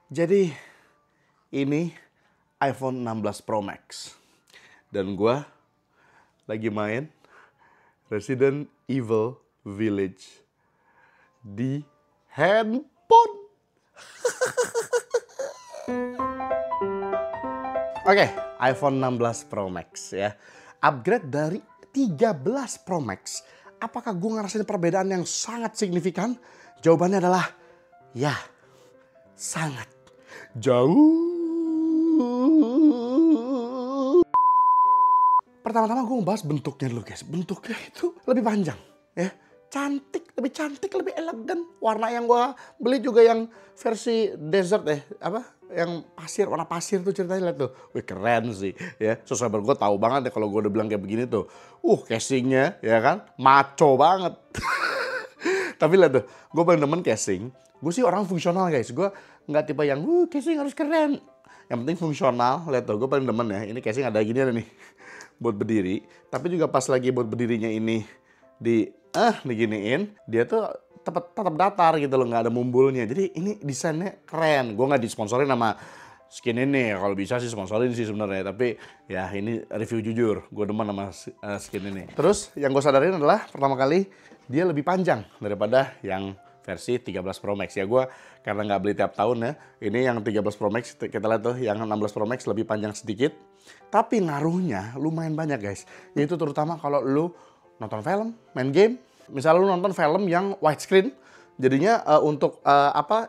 Jadi ini iPhone 16 Pro Max. Dan gue lagi main Resident Evil Village di handphone. Oke, iPhone 16 Pro Max ya. Upgrade dari 13 Pro Max. Apakah gue ngerasain perbedaan yang sangat signifikan? Jawabannya adalah ya, sangat jauh. Pertama-tama gue membahas bentuknya dulu guys. Bentuknya itu lebih panjang ya. Cantik, lebih elegan. Warna yang gue beli juga yang versi desert yang pasir, warna pasir tuh ceritanya, lihat tuh. Wih keren sih ya. Subscriber gue tahu banget ya kalau gue udah bilang kayak begini tuh. Casingnya ya kan maco banget. Tapi lihat tuh, gue paling demen casing. Gue sih orang fungsional guys. Gue nggak tipe yang casing harus keren. Yang penting fungsional. Lihat tuh, gue paling demen ya. Ini casing ada gini ada nih buat berdiri. Tapi juga pas lagi buat berdirinya ini diginiin, dia tuh tetap datar gitu loh, nggak ada mumbulnya. Jadi ini desainnya keren. Gue nggak disponsorin sama skin ini. Kalau bisa sih sponsorin sih sebenarnya. Tapi ya ini review jujur. Gue demen sama skin ini. Terus yang gue sadarin adalah pertama kali dia lebih panjang daripada yang versi 13 Pro Max. Ya gue karena nggak beli tiap tahun ya. Ini yang 13 Pro Max, kita lihat tuh yang 16 Pro Max lebih panjang sedikit. Tapi ngaruhnya lumayan banyak guys. Yaitu terutama kalau lu nonton film, main game. Misalnya lu nonton film yang widescreen. Jadinya untuk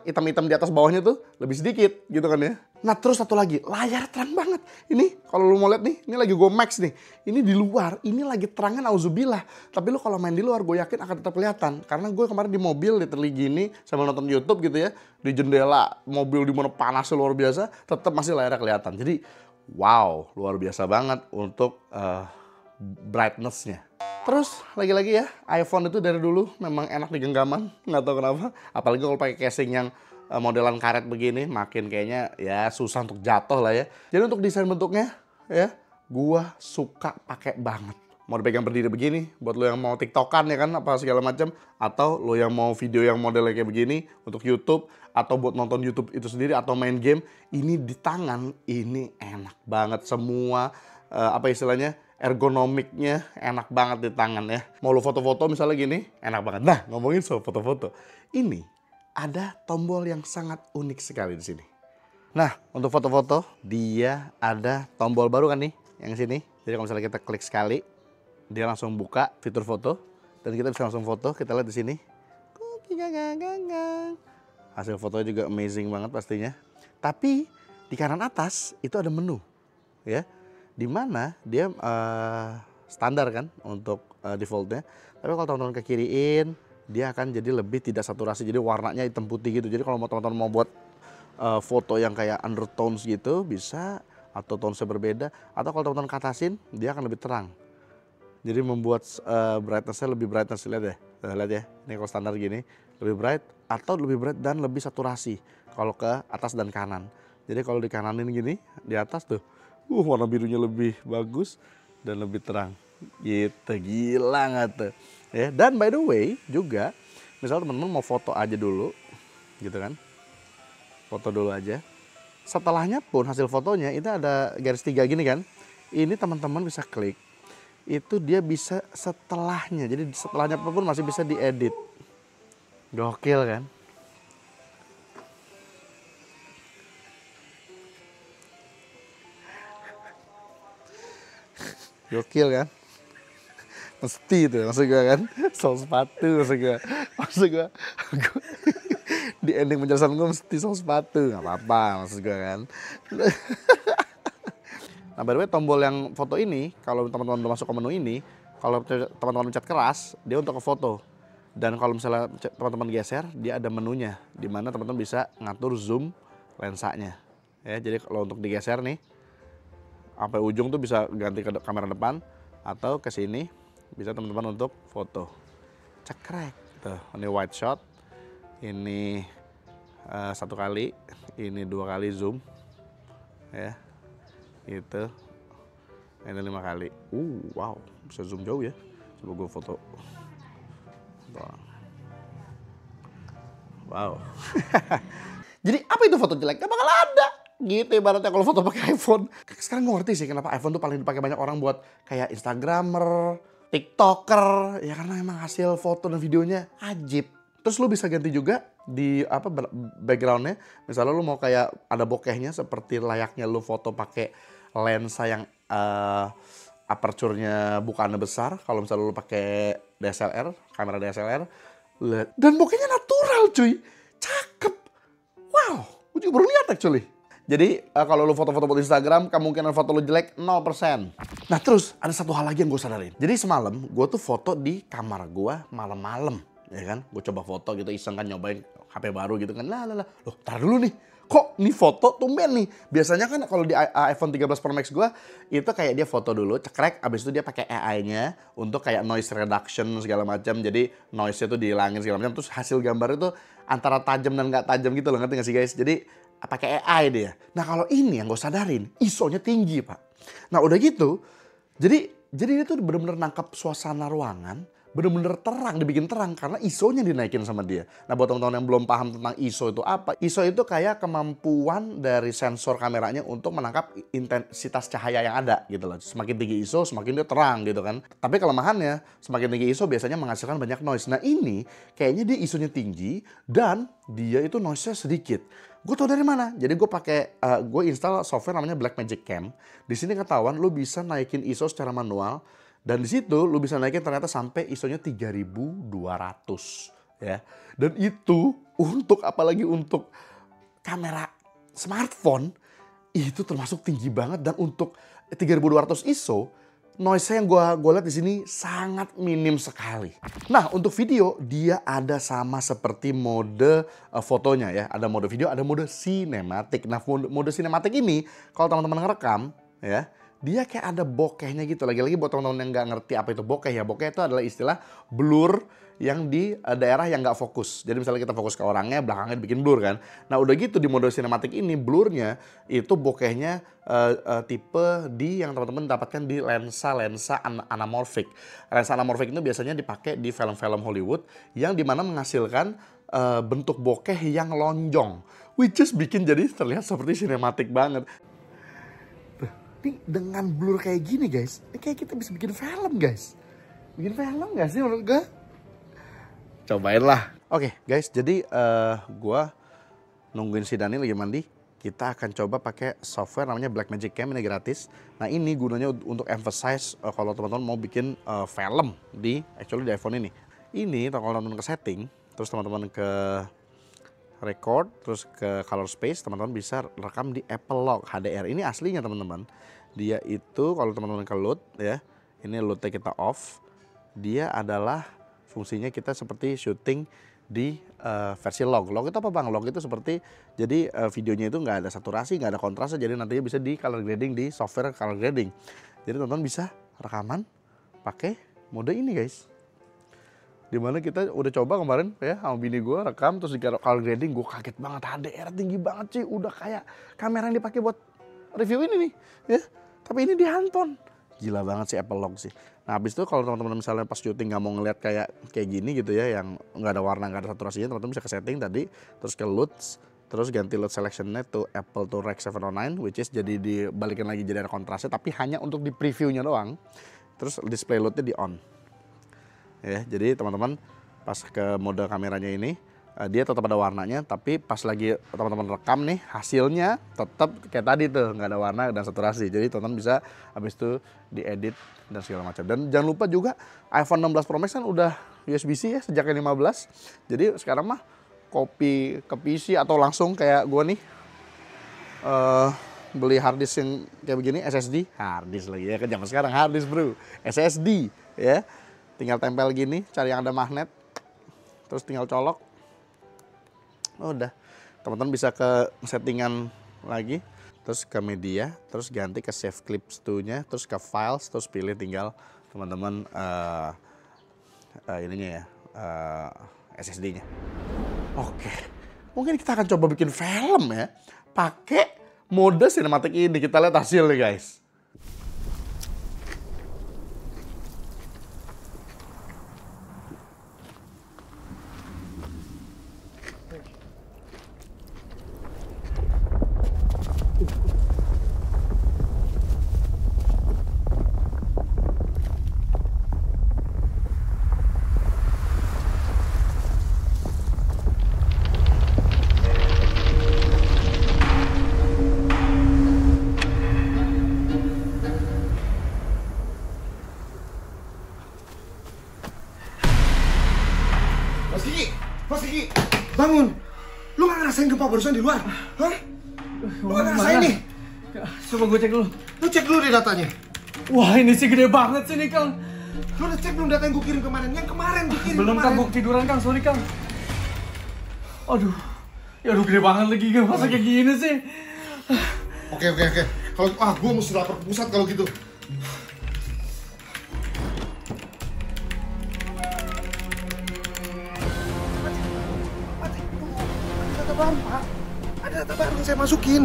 hitam-hitam di atas bawahnya tuh lebih sedikit gitu kan ya. Nah terus satu lagi, layar terang banget. Ini kalau lu mau lihat nih, ini lagi gue max nih. Ini di luar, ini lagi terangnya nauzubillah. Tapi lu kalau main di luar gue yakin akan tetap kelihatan. Karena gue kemarin di mobil literally gini sambil nonton YouTube gitu ya. Di jendela mobil di mana panasnya luar biasa, tetap masih layarnya kelihatan. Jadi wow, luar biasa banget untuk brightness-nya. Terus lagi-lagi ya, iPhone itu dari dulu memang enak di genggaman, nggak tahu kenapa. Apalagi kalau pakai casing yang modelan karet begini, makin kayaknya ya susah untuk jatuh lah ya. Jadi untuk desain bentuknya ya, gua suka pakai banget. Mau dipegang berdiri begini, buat lo yang mau tiktokan ya kan, apa segala macam, atau lo yang mau video yang modelnya kayak begini untuk YouTube, atau buat nonton YouTube itu sendiri, atau main game, ini di tangan ini enak banget semua. Istilahnya ergonomiknya enak banget di tangan ya. Mau lo foto-foto misalnya gini, enak banget. Nah ngomongin soal foto-foto, ini ada tombol yang sangat unik sekali di sini. Nah untuk foto-foto dia ada tombol baru kan nih, yang sini. Jadi kalau misalnya kita klik sekali, dia langsung buka fitur foto dan kita bisa langsung foto. Kita lihat di sini. Hasil fotonya juga amazing banget pastinya. Tapi di kanan atas itu ada menu ya. Dimana dia standar kan untuk defaultnya. Tapi kalau teman-teman ke kiriin, dia akan jadi lebih tidak saturasi. Jadi warnanya hitam putih gitu. Jadi kalau teman-teman mau buat foto yang kayak undertones gitu bisa, atau tonesnya berbeda. Atau kalau teman-teman ke atasin, dia akan lebih terang. Jadi membuat brightness-nya lebih brightness. Lihat ya, lihat ya. Ini kalau standar gini lebih bright atau lebih bright dan lebih saturasi. Kalau ke atas dan kanan. Jadi kalau di kananin gini, di atas tuh. Warna birunya lebih bagus dan lebih terang. Gitu, gila nggak tuh? Ya, dan by the way juga, misalnya teman-teman mau foto aja dulu, gitu kan? Foto dulu aja. Setelahnya pun hasil fotonya itu ada garis 3 gini kan? Ini teman-teman bisa klik. Itu dia bisa setelahnya. Jadi setelahnya pun masih bisa diedit. Gokil kan? Gokil kan? Mesti itu maksud gue kan. Sol sepatu maksud gue di ending penjelasan gue mesti sol sepatu. Gak apa-apa maksud gue kan. Nah by the way tombol yang foto ini, kalau teman-teman udah masuk ke menu ini, kalau teman-teman pencet keras, dia untuk ke foto. Dan kalau misalnya teman-teman geser, dia ada menunya, di mana teman-teman bisa ngatur zoom lensanya. Ya, jadi kalau untuk digeser nih, sampai ujung tuh bisa ganti ke kamera depan, atau ke sini bisa teman-teman untuk foto. Cekrek. Tuh, ini wide shot, ini 1 kali, ini 2 kali zoom, ya, gitu. Ini 5 kali. Wow, bisa zoom jauh ya. Coba gue foto. Wow. Jadi apa itu foto jelek? Gak bakal ada. Gitu ibaratnya kalau foto pakai iPhone. Sekarang gue ngerti sih kenapa iPhone tuh paling dipakai banyak orang buat kayak Instagramer, TikToker. Ya karena emang hasil foto dan videonya ajib. Terus lu bisa ganti juga di apa backgroundnya. Misalnya lu mau kayak ada bokehnya seperti layaknya lu foto pakai lensa yang aperture-nya bukannya besar. Kalau misalnya lu pakai DSLR, kamera DSLR. Dan bokehnya natural cuy. Cakep. Wow, gue juga baru lihat actually. Jadi kalau lu foto-foto buat Instagram, kemungkinan foto lu jelek 0%. Nah terus ada satu hal lagi yang gue sadarin. Jadi semalam gue tuh foto di kamar gue malam-malam. Ya kan, gue coba foto gitu iseng kan nyobain HP baru gitu kan. Loh tar dulu nih. Kok nih foto tumben nih. Biasanya kan kalau di iPhone 13 Pro Max gue itu kayak dia foto dulu cekrek. Abis itu dia pakai AI-nya untuk kayak noise reduction segala macam. Jadi noise-nya tuh dihilangin segala macam. Terus hasil gambar itu antara tajam dan nggak tajam gitu loh, ngerti nggak sih guys? Jadi pakai AI dia. Nah kalau ini yang gue sadarin, ISO-nya tinggi pak. Nah udah gitu, jadi dia tuh bener-bener nangkap suasana ruangan, bener-bener terang, dibikin terang karena ISO-nya dinaikin sama dia. Nah buat teman-teman yang belum paham tentang ISO itu apa, ISO itu kayak kemampuan dari sensor kameranya untuk menangkap intensitas cahaya yang ada gitu loh. Semakin tinggi ISO, semakin dia terang gitu kan. Tapi kelemahannya, semakin tinggi ISO biasanya menghasilkan banyak noise. Nah ini kayaknya dia ISO-nya tinggi dan dia itu noise-nya sedikit. Gue tau dari mana? Jadi gue install software namanya Blackmagic Cam. Di sini ketahuan lu bisa naikin ISO secara manual dan di situ lu bisa naikin ternyata sampai ISO-nya 3200 ya. Dan itu untuk apalagi untuk kamera smartphone itu termasuk tinggi banget dan untuk 3200 ISO noise yang gue lihat di sini sangat minim sekali. Nah untuk video dia ada sama seperti mode fotonya ya. Ada mode video, ada mode sinematik. Nah mode sinematik ini kalau teman-teman ngerekam ya, dia kayak ada bokehnya gitu. Lagi-lagi buat teman-teman yang nggak ngerti apa itu bokeh ya. Bokeh itu adalah istilah blur yang di daerah yang nggak fokus. Jadi misalnya kita fokus ke orangnya, belakangnya dibikin blur kan. Nah udah gitu di mode sinematik ini blurnya itu bokehnya tipe D yang teman-teman dapatkan di lensa anamorphic. Lensa anamorphic itu biasanya dipakai di film-film Hollywood yang dimana menghasilkan bentuk bokeh yang lonjong. Which is bikin jadi terlihat seperti sinematik banget. Nih dengan blur kayak gini guys, ini kayak kita bisa bikin film guys. Bikin film gak sih menurut gue? Cobain lah. Oke guys, jadi gue nungguin si Dani lagi mandi. Kita akan coba pakai software namanya Blackmagic Cam, ini gratis. Nah ini gunanya untuk emphasize kalau teman-teman mau bikin film di iPhone ini. Ini kalau teman-teman ke setting, terus teman-teman ke record, terus ke color space, teman-teman bisa rekam di Apple Log HDR. Ini aslinya teman-teman. Dia itu kalau teman-teman ke load ya, ini loadnya kita off. Dia adalah fungsinya kita seperti syuting di versi log. Log itu apa bang? Log itu seperti jadi videonya itu nggak ada saturasi, nggak ada kontrasnya, jadi nantinya bisa di color grading di software color grading. Jadi teman-teman bisa rekaman pakai mode ini guys. Dimana kita udah coba kemarin ya sama bini gue rekam terus di color grading, gue kaget banget, HDR tinggi banget sih, udah kayak kamera yang dipakai buat review ini nih ya. Tapi ini di handphone. Gila banget sih Apple Log sih. Nah habis itu kalau teman-teman misalnya pas syuting nggak mau ngeliat kayak gini gitu ya, yang nggak ada warna, nggak ada saturasinya, teman-teman bisa ke setting tadi, terus ke LUTs, terus ganti LUT selectionnya to Apple to Rec 709, which is jadi dibalikin lagi jadi ada kontrasnya, tapi hanya untuk di previewnya doang. Terus display LUTnya di on. Ya, jadi teman-teman pas ke mode kameranya ini, dia tetap ada warnanya, tapi pas lagi teman-teman rekam nih hasilnya tetap kayak tadi tuh, nggak ada warna dan saturasi. Jadi teman-teman bisa habis itu diedit dan segala macam. Dan jangan lupa juga iPhone 16 Pro Max kan udah USB-C ya sejak yang 15. Jadi sekarang mah copy ke PC atau langsung kayak gue nih beli harddisk yang kayak begini, SSD, harddisk lagi ya kan zaman sekarang harddisk bro, SSD ya. Tinggal tempel gini, cari yang ada magnet, terus tinggal colok. Udah, teman-teman bisa ke settingan lagi, terus ke media, terus ganti ke save clips to-nya, terus ke files, terus pilih tinggal teman-teman ininya ya, SSD-nya. Oke, mungkin kita akan coba bikin film ya, pakai mode sinematik ini. Kita lihat hasilnya guys. Mas Kiki, bangun. Lu gak ngerasain gempa barusan di luar? Hah? Lu gak ngerasain nih? Coba gue cek dulu. Lu cek dulu deh datanya. Wah, ini sih gede banget sih nih, Kang. Lu udah cek belum data yang gue kirim kemarin? Yang kemarin gue kirim Belum, Kang. kemarin. Gue tiduran, Kang. Sorry, Kang. Aduh. Ya aduh, gede banget lagi, Kang. Masa kayak gini sih? Oke. Kalau gue mesti lapor ke pusat kalau gitu. Ada data baru, Pak. Ada data baru yang saya masukin.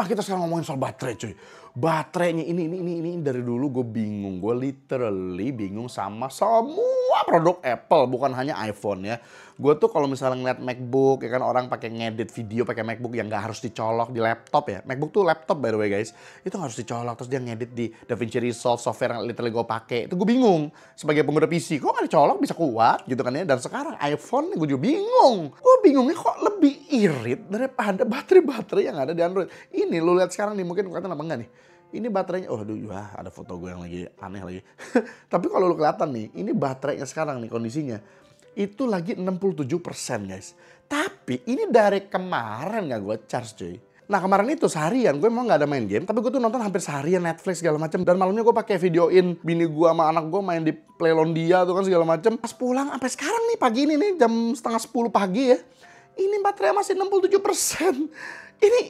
Nah, kita sekarang ngomongin soal baterai, cuy. Baterainya ini dari dulu gue bingung. Gue literally bingung sama semua produk Apple, bukan hanya iPhone ya. Gue tuh kalau misalnya ngeliat MacBook, ya kan orang pakai ngedit video pakai MacBook yang nggak harus dicolok di laptop ya. MacBook tuh laptop by the way guys. Itu nggak harus dicolok, terus dia ngedit di DaVinci Resolve, software yang literally gue pakai. Itu gue bingung sebagai pengguna PC. Kok nggak dicolok bisa kuat gitu kan ya. Dan sekarang iPhone gue juga bingung. Gue bingungnya kok lebih irit daripada baterai-baterai yang ada di Android. Ini lu lihat sekarang nih, mungkin kelihatan apa enggak nih? Ini baterainya, oh aduh, wah, ada foto gue yang lagi aneh lagi. Tapi kalau lu kelihatan nih, ini baterainya sekarang nih kondisinya. Itu lagi 67% guys. Tapi ini dari kemarin gak gue charge cuy. Nah kemarin itu seharian gue emang gak ada main game. Tapi gue tuh nonton hampir seharian Netflix segala macam. Dan malamnya gue pakai videoin bini gue sama anak gue main di Playlandia tuh kan segala macam. Pas pulang sampai sekarang nih pagi ini nih jam setengah 10 pagi ya. Ini baterai masih 67%. Ini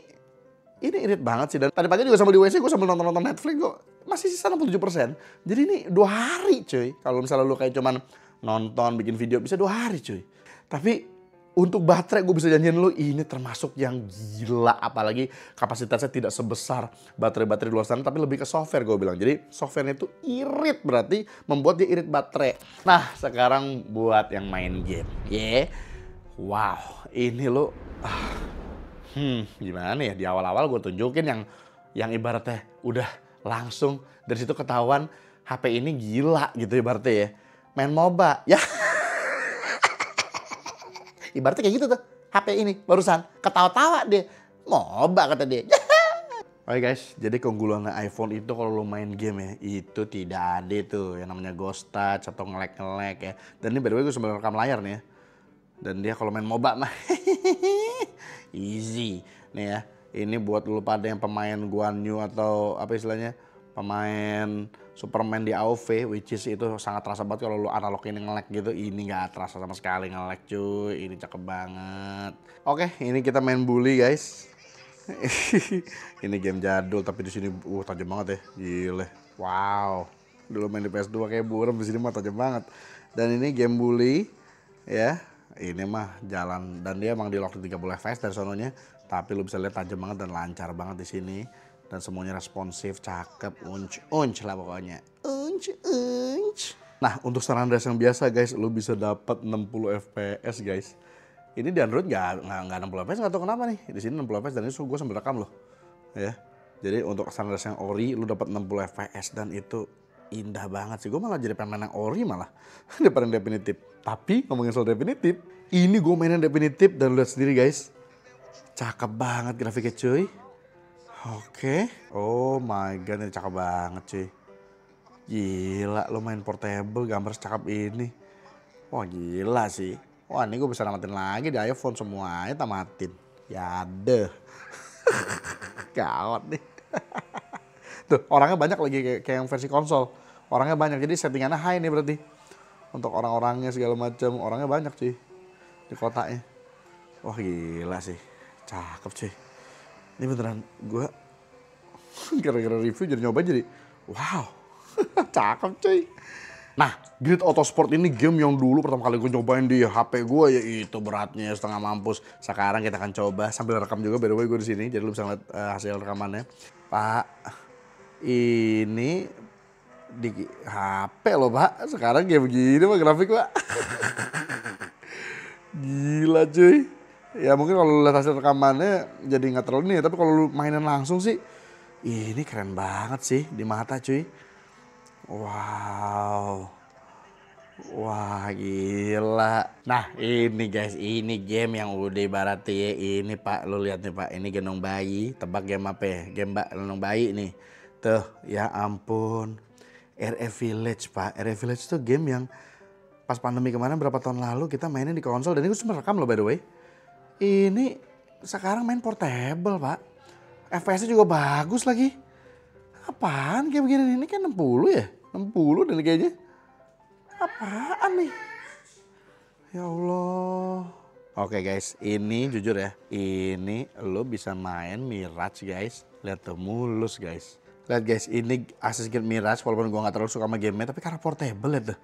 irit banget sih. Dan tadi pagi juga sambil di WC gue sambil nonton Netflix gue masih sisa 67%. Jadi ini 2 hari cuy. Kalau misalnya lu kayak cuman nonton, bikin video bisa 2 hari cuy. Tapi untuk baterai gue bisa janjiin lu ini termasuk yang gila. Apalagi kapasitasnya tidak sebesar baterai-baterai di luar sana. Tapi lebih ke software gue bilang. Jadi softwarenya itu irit berarti membuat dia irit baterai. Nah sekarang buat yang main game. Wow ini lu... gimana ya, di awal-awal gue tunjukin yang ibaratnya udah langsung dari situ ketahuan HP ini gila gitu ibaratnya ya. Main MOBA ya. Ibaratnya kayak gitu tuh HP ini barusan ketawa-tawa dia. MOBA kata dia. Oke guys, jadi keunggulan iPhone itu kalau lo main game ya, itu tidak ada tuh yang namanya ghost touch atau nge-lag ya. Dan ini by the way gue sambil rekam layar nih ya. Dan dia kalau main MOBA mah easy nih ya. Ini buat lu pada yang pemain Guan Yu atau apa istilahnya pemain Superman di AoV, which is itu sangat terasa banget kalau lu analog ini nge-lag gitu. Ini nggak terasa sama sekali nge-lag cuy. Ini cakep banget. Oke, ini kita main bully guys. Ini game jadul tapi di sini tajam banget ya. Gile. Wow. Dulu main di PS2 kayak buram, di sini mah tajam banget. Dan ini game bully ya. Ini mah jalan dan dia emang di lock di 30 fps dari sononya, tapi lu bisa lihat tajam banget dan lancar banget di sini dan semuanya responsif, cakep, unch lah pokoknya. Unch. Nah, untuk San Andreas yang biasa guys, lu bisa dapat 60 fps guys. Ini di Android nggak 60 fps, nggak tahu kenapa nih. Di sini 60 fps dan ini gue sambil rekam loh. Ya. Jadi untuk San Andreas yang ori lu dapat 60 fps dan itu indah banget sih. Gue malah jadi pengen main yang ori malah daripada yang definitif. Tapi ngomongin soal definitif, ini gue mainin definitif dan lihat sendiri guys. Cakep banget grafiknya cuy. Oke. Oh my god, ini cakep banget cuy. Gila, lo main portable gambar secakep ini. Wah gila sih. Wah ini gue bisa namatin lagi di iPhone semuanya tamatin. Ya deh. Gawat nih. Tuh orangnya banyak lagi kayak yang versi konsol. Orangnya banyak, jadi settingannya high nih berarti. Untuk orang-orangnya segala macam, orangnya banyak cuy. Di kotaknya. Wah gila sih. Cakep cuy. Ini beneran gue gara-gara review jadi nyoba jadi wow. Cakep cuy. Nah, Grid Autosport ini game yang dulu pertama kali gue nyobain di HP gue ya itu beratnya setengah mampus. Sekarang kita akan coba sambil rekam juga by the way gue di sini, jadi lu bisa lihat hasil rekamannya. Pak, ini di HP loh Pak. Sekarang kayak begini Pak grafik Pak. Gila cuy. Ya mungkin kalau lu lihat hasil rekamannya jadi nggak terlalu nih, tapi kalau lu mainin langsung sih ini keren banget sih di mata cuy. Wow. Wah gila. Nah ini guys, ini game yang udah ibaratnya ya. Ini Pak, lu lihat nih Pak, ini gendong bayi. Tebak game apa ya? Game gendong bayi nih. Tuh, ya ampun. RF Village Pak. RF Village tuh game yang pas pandemi kemarin berapa tahun lalu kita mainin di konsol. Dan ini gue sempat rekam loh by the way. Ini sekarang main portable Pak. FPS-nya juga bagus lagi. Apaan kayak begini? Ini kan 60 ya? 60 dan kayaknya. Apaan nih? Ya Allah. Oke guys, ini jujur ya. Ini lo bisa main Mirage guys. Lihat tuh, mulus guys. Lihat guys, ini Assassin's Creed Mirage walaupun gue gak terlalu suka sama gamenya. Tapi karena portable lihat tuh.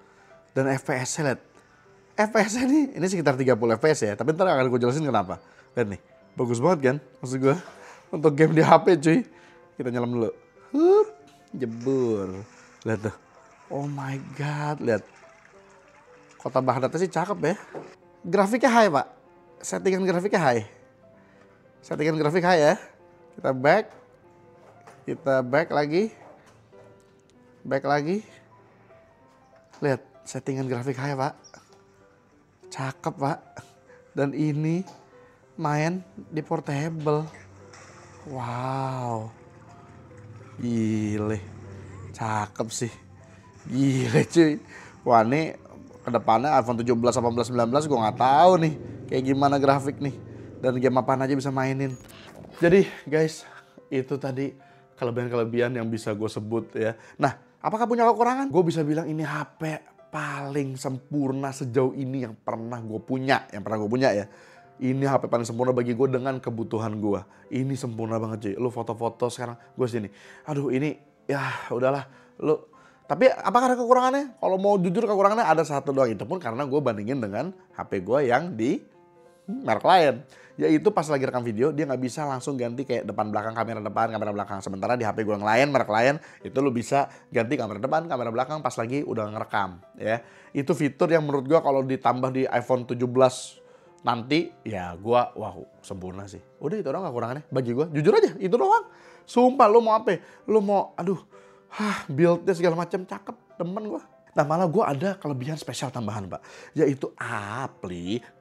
Dan FPS-nya lihat. FPS-nya ini sekitar 30 FPS ya. Tapi ntar akan gue jelasin kenapa. Lihat nih, bagus banget kan? Maksud gue, untuk game di HP cuy. Kita nyelam dulu. Jebur. Lihat tuh. Oh my god, lihat. Kota Baghdad sih cakep ya. Grafiknya high Pak. Settingan grafiknya high. Settingan grafik high ya. Kita back. Kita back lagi. Back lagi. Lihat settingan grafik high Pak. Cakep Pak. Dan ini main di portable. Wow. Gile. Cakep sih. Gile cuy. Wah ini kedepannya iPhone 17, 18, 19 gue nggak tahu nih kayak gimana grafik nih dan game apaan aja bisa mainin. Jadi guys itu tadi kelebihan-kelebihan yang bisa gue sebut ya. Nah apakah punya kekurangan? Gue bisa bilang ini HP paling sempurna sejauh ini yang pernah gue punya. Ya. Ini HP paling sempurna bagi gue dengan kebutuhan gue. Ini sempurna banget cuy. Lu foto-foto sekarang gue sini. Aduh ini ya udahlah lu. Tapi apakah ada kekurangannya? Kalau mau jujur kekurangannya ada satu doang. Itu pun karena gue bandingin dengan HP gue yang di merek lain. Yaitu pas lagi rekam video dia nggak bisa langsung ganti kayak depan belakang, kamera depan, kamera belakang. Sementara di HP gue yang lain, merek lain itu lo bisa ganti kamera depan, kamera belakang pas lagi udah ngerekam. Ya. Itu fitur yang menurut gue kalau ditambah di iPhone 17 nanti ya gue wow sempurna sih. Udah itu doang kekurangannya bagi gue. Jujur aja itu doang. Sumpah lo mau apa? Lo mau build-nya segala macam cakep, temen gue. Nah malah gue ada kelebihan spesial tambahan Pak. Yaitu aplikasi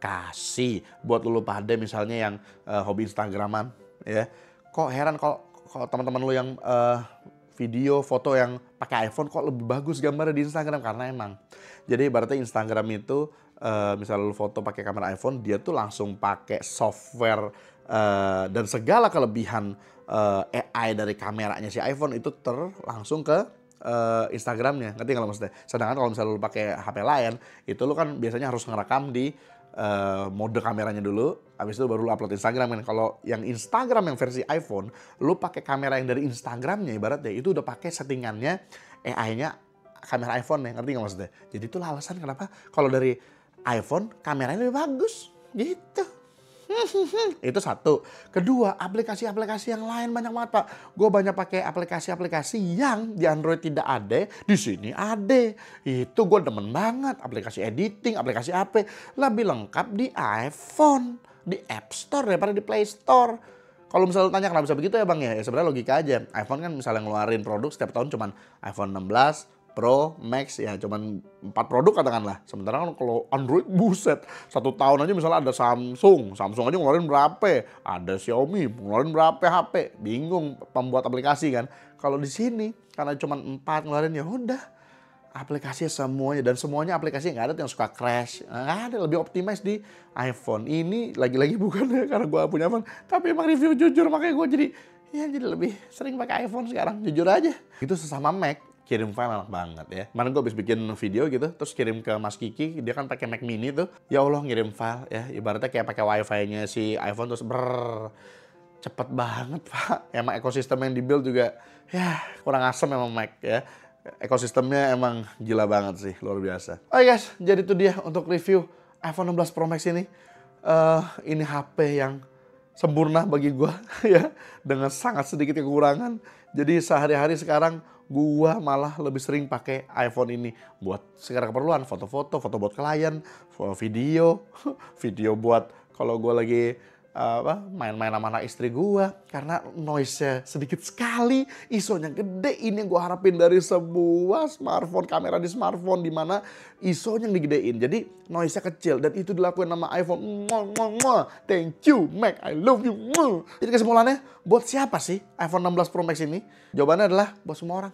buat lu pada misalnya yang hobi Instagraman. Ya. Kok heran kalau teman-teman lu yang video, foto yang pakai iPhone kok lebih bagus gambarnya di Instagram. Karena emang. Jadi ibaratnya Instagram itu misalnya lu foto pakai kamera iPhone, dia tuh langsung pakai software dan segala kelebihan AI dari kameranya si iPhone itu langsung ke Instagramnya, ngerti nggak maksudnya? Sedangkan kalau misalnya lu pakai HP lain, itu lu kan biasanya harus ngerekam di mode kameranya dulu, habis itu baru lu upload Instagram kan. Kalau yang Instagram yang versi iPhone, lu pakai kamera yang dari Instagramnya ibaratnya itu udah pakai settingannya AI-nya kamera iPhone ya, ngerti nggak maksudnya? Jadi itulah alasan kenapa kalau dari iPhone kameranya lebih bagus, gitu. Itu satu. Kedua, aplikasi-aplikasi yang lain banyak banget Pak. Gue banyak pakai aplikasi-aplikasi yang di Android tidak ada, di sini ada. Itu gue demen banget. Aplikasi editing, aplikasi apa, lebih lengkap di iPhone, di App Store daripada di Play Store. Kalau misalnya tanya kenapa bisa begitu ya Bang ya, sebenarnya logika aja. iPhone kan misalnya ngeluarin produk setiap tahun cuman iPhone 16, Pro, Max ya cuman 4 produk katakanlah. Sementara kan kalau Android buset, 1 tahun aja misalnya ada Samsung aja ngeluarin berapa, ada Xiaomi ngeluarin berapa HP, bingung pembuat aplikasi kan. Kalau di sini karena cuman 4 ngeluarin ya udah aplikasinya semuanya dan semuanya aplikasi nggak ada yang suka crash, nggak ada, lebih optimize di iPhone. Ini lagi-lagi bukan ya karena gue punya iPhone, tapi emang review jujur makanya gue jadi lebih sering pakai iPhone sekarang jujur aja. Itu sesama Mac. Kirim file enak banget ya. Kemarin gue habis bikin video gitu, terus kirim ke Mas Kiki, dia kan pakai Mac Mini tuh. Ya Allah ngirim file ya, ibaratnya kayak pakai wifi-nya si iPhone terus cepet banget Pak. Emang ekosistem yang dibuild juga ya kurang asem emang Mac ya. Ekosistemnya emang gila banget sih, luar biasa. Oke guys, jadi itu dia untuk review iPhone 16 Pro Max ini. Ini HP yang sempurna bagi gue ya, dengan sangat sedikit kekurangan. Jadi sehari-hari sekarang gua malah lebih sering pakai iPhone ini buat segala keperluan, foto-foto, foto buat klien, video buat kalau gua lagi main-main sama anak istri gua karena noise-nya sedikit sekali, ISO-nya gede. Ini yang gua harapin dari sebuah smartphone, kamera di smartphone di mana ISO-nya yang digedein. Jadi noise-nya kecil dan itu dilakukan sama iPhone. Thank you Mac, I love you. Jadi kesimpulannya, buat siapa sih iPhone 16 Pro Max ini? Jawabannya adalah buat semua orang.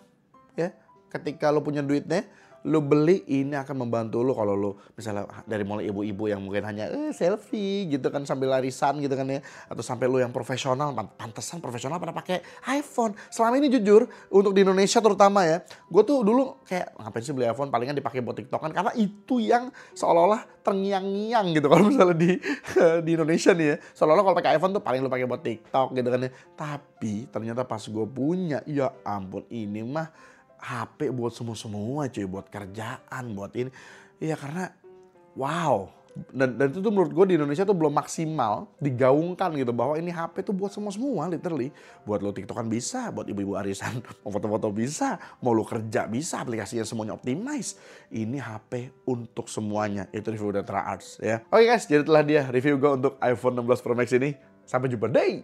Ya, ketika lo punya duitnya, lo beli, ini akan membantu lo kalau lo misalnya dari mulai ibu-ibu yang mungkin hanya selfie gitu kan sambil larisan gitu kan ya, atau sampai lo yang profesional, pantesan profesional pada pakai iPhone. Selama ini jujur untuk di Indonesia terutama ya, gue tuh dulu kayak ngapain sih beli iPhone, palingan dipakai buat TikTok kan, karena itu yang seolah-olah terngiang-ngiang gitu kalau misalnya di Indonesia nih ya, seolah-olah kalau pakai iPhone tuh paling lo pakai buat TikTok gitu kan ya. Tapi ternyata pas gue punya, ya ampun, ini mah HP buat semua cuy, buat kerjaan, buat ini. Iya karena wow. Dan itu tuh menurut gue di Indonesia tuh belum maksimal digaungkan gitu bahwa ini HP tuh buat semua literally. Buat lo TikTokan bisa, buat ibu-ibu arisan mau foto-foto bisa, mau lo kerja bisa, aplikasinya semuanya optimize. Ini HP untuk semuanya. Itu review dari Tra Arts ya. Oke guys, jadi itulah dia review gue untuk iPhone 16 Pro Max ini. Sampai jumpa deh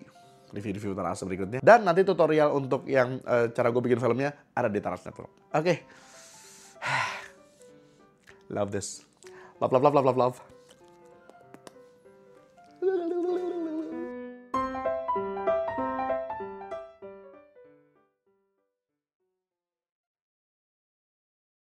review-review Taras berikutnya. Dan nanti tutorial untuk yang cara gue bikin filmnya ada di Taras Network. Oke. Love this. Love.